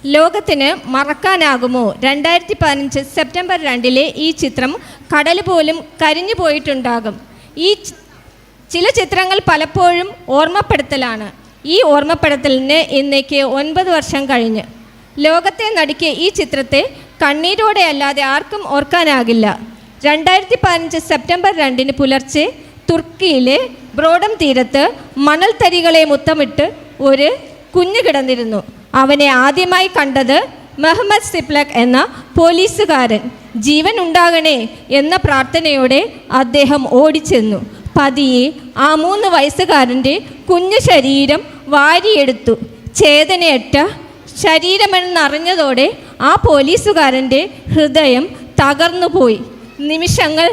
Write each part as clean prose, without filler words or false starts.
ലോകത്തിന് മറക്കാനാകുമോ? 2015 സെപ്റ്റംബർ 2 ഈ ചിത്രം കടൽ പോലും കരിഞ്ഞു പോയിട്ടുണ്ടാകും. ചില ചിത്രങ്ങൾ പലപ്പോഴും ഓർമ്മപ്പെടുത്തലാണ്. ഈ ഓർമ്മപ്പെടുത്തലിന് ഇന്നേക്ക് 9 വർഷം കഴിഞ്ഞ്. ലോകത്തെ നടുക്കിയ ഈ ചിത്രത്തെ കണ്ണീരോടെ അല്ലാതെ ആർക്കും ഓർക്കാനാകില്ല. 2015 സെപ്റ്റംബർ 2 പുലർച്ചെ തുർക്കിയിലെ ബ്രോഡം തീരത്ത് മണൽത്തരികളെ മുത്തമിട്ട് ഒരു കുഞ്ഞു കിടന്നിരുന്നു. അവനെ ആദ്യമായി കണ്ടത് മെഹമ്മദ് സിപ്ലക് എന്ന പോലീസുകാരൻ. ജീവൻ ഉണ്ടാകണേ എന്ന പ്രാർത്ഥനയോടെ അദ്ദേഹം ഓടിച്ചെന്നു. പതിയെ ആ 3 വയസ്സുകാരൻ്റെ കുഞ്ഞു ശരീരം വാരിയെടുത്തു. ചേതനയറ്റ ശരീരമെന്നറിഞ്ഞതോടെ ആ പോലീസുകാരൻ്റെ ഹൃദയം തകർന്നുപോയി. നിമിഷങ്ങൾ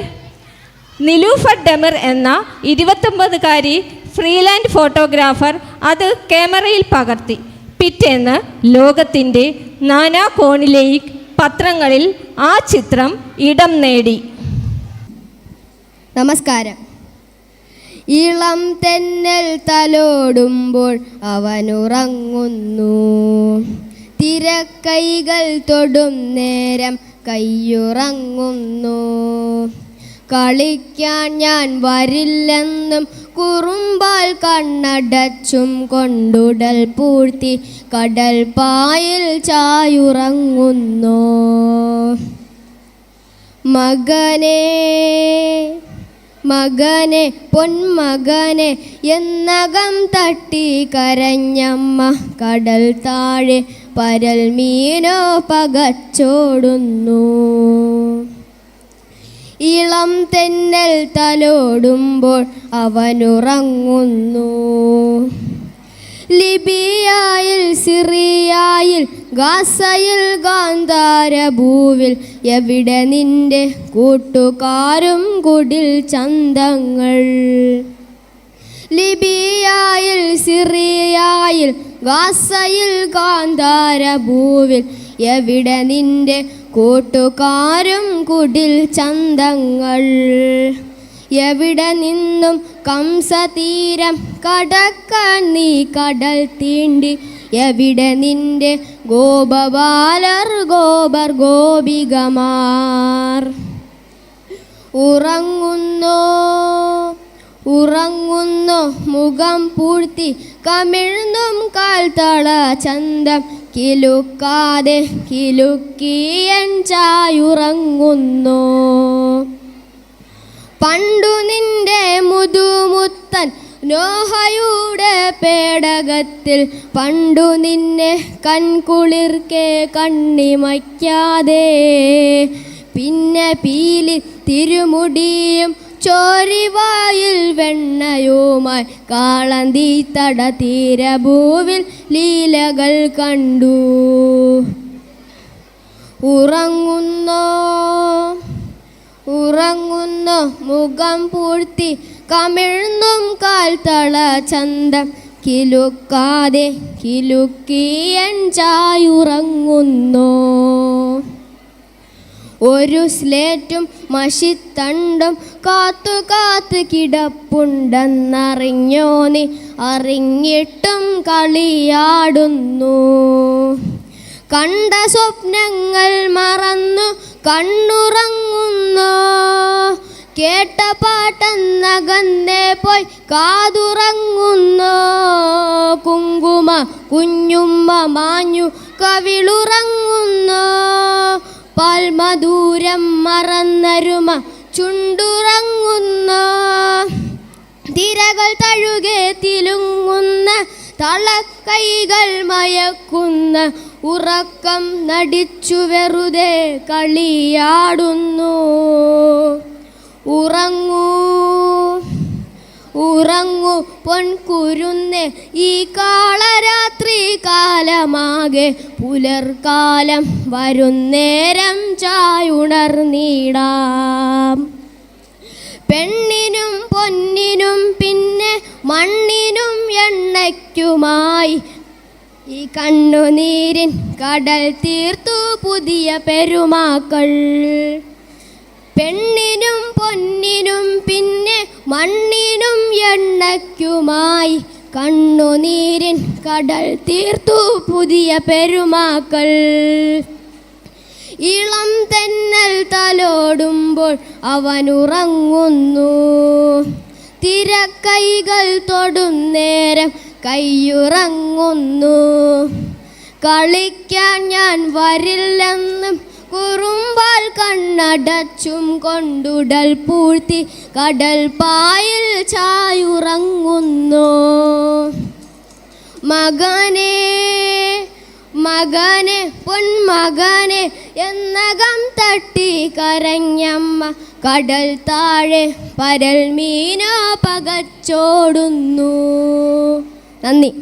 നിലൂഫർ ഡെമിർ എന്ന 29-കാരി ഫ്രീലാൻഡ് ഫോട്ടോഗ്രാഫർ അത് ക്യാമറയിൽ പകർത്തി. പിറ്റേന്ന് ലോകത്തിൻ്റെ നാനാകോണിലെയും പത്രങ്ങളിൽ ആ ചിത്രം ഇടം നേടി. നമസ്കാരം. ഇളം തെന്നൽ തലോടുമ്പോൾ അവനുറങ്ങുന്നു. തിരക്കൈകൾ തൊടും നേരം കയ്യുറങ്ങുന്നു. കളിക്കാൻ ഞാൻ വരില്ലെന്നും കുറുമ്പാൽ കണ്ണടച്ചും കൊണ്ടുടൽ പൂഴ്ത്തി കടൽ പായിൽ ചായുറങ്ങുന്നു. മകനേ മകനെ പൊന്മകനെ എന്നകം തട്ടി കരഞ്ഞമ്മ. കടൽ താഴെ പരൽ മീനോ പകച്ചോടുന്നു. ഇളം തെന്നൽ തലോടുമ്പോൾ അവനുറങ്ങുന്നു. ലിബിയയിൽ, സിറിയയിൽ, ഗാസയിൽ, ഗാന്ധാരഭൂവിൽ എവിടെ നിന്റെ കൂട്ടുകാരും കുടിൽ ചന്തങ്ങൾ? ലിബിയയിൽ, സിറിയയിൽ, ഗാസയിൽ, ഗാന്ധാരഭൂവിൽ എവിടെ നിന്റെ കൂട്ടുകാരും കുടിൽ ചന്തങ്ങൾ? എവിടെ നിന്നും കംസതീരം കടക്കാൻ നീ കടൽ തീണ്ടി? എവിടെ നിന്റെ ഗോപബാലർ ഗോപർ ഗോപികമാർ? ഉറങ്ങുന്നോ ഉറങ്ങുന്നോ മുഖം പൂഴ്ത്തി കമിഴ്ന്നും കാൽത്തള ചന്തം കിലുക്കാതെ കിലുക്കിയൻ ചായുറങ്ങുന്നു. പണ്ടു നിന്റെ മുതുമുത്തൻ നോഹയുടെ പേടകത്തിൽ പണ്ടു നിന്നെ കൺകുളിർക്കെ കണ്ണിമയ്ക്കാതെ പിന്നെ പീലി തിരുമുടിയും ചോരിവായിൽ വെണ്ണയുമായി കാളന്തി തട തീരഭൂവിൽ ലീലകൾ കണ്ടു. ഉറങ്ങുന്നോ ഉറങ്ങുന്നോ മുഖം പൂഴ്ത്തി കമിഴ്ന്നും കാൽത്തള ചന്തം കിലുക്കാതെ കിലുക്കിയൻ ചായുറങ്ങുന്നു. ഒരു സ്ലേറ്റും മഷിത്തണ്ടും കാത്തു കാത്ത് കിടപ്പുണ്ടെന്നറിഞ്ഞോ നീ? അറിഞ്ഞിട്ടും കളിയാടുന്നു. കണ്ട സ്വപ്നങ്ങൾ മറന്നു കണ്ണുറങ്ങുന്നു. കേട്ട പാട്ടെന്നകന്നേ പോയി കാതുറങ്ങുന്നു. കുങ്കുമ കുഞ്ഞുമ്മ മാഞ്ഞു കവിളുറങ്ങുന്നു. പാൽമധുരം മറന്നരുമ ചുണ്ടുറങ്ങുന്നു. തിരകൾ തഴുകെ തിലുങ്ങുന്ന തളക്കൈകൾ മയക്കുന്ന ഉറക്കം നടിച്ചു വെറുതെ കളിയാടുന്നു. ഉറങ്ങൂ ഉറങ്ങൂ പൊൻകുരുന്നേ, ഈ കാളരാത്രി കാലമാകെ പുലർക്കാലം വരുന്നേരം ചായുണർന്നിടാം. പെണ്ണിനും പൊന്നിനും പിന്നെ മണ്ണിനും എണ്ണയ്ക്കുമായി ഈ കണ്ണുനീരിൻ കടൽ തീർത്തു പുതിയ പെരുമാക്കൾ. പെണ്ണിനും പൊന്നിനും പിന്നെ മണ്ണിനും എണ്ണയ്ക്കുമായി കണ്ണുനീരിൻ കടൽ തീർത്തു പുതിയ പെരുമാക്കൾ. ഇളം തെന്നൽ തലോടുമ്പോൾ അവനുറങ്ങുന്നു. തിരക്കൈകൾ തൊടുന്നേരം കൈയുറങ്ങുന്നു. കളിക്കാൻ ഞാൻ വരില്ലെന്നും കുറുമ്പാൽ കണ്ണടച്ചും കൊണ്ടുടൽ പൂഴ്ത്തി കടൽ പായിൽ ചായുറങ്ങുന്നു. മകനെ മകനെ പൊന്മകനെ എന്നകം തട്ടി കരഞ്ഞമ്മ. കടൽ താഴെ പരൽ മീന പകച്ചോടുന്നു. നന്ദി.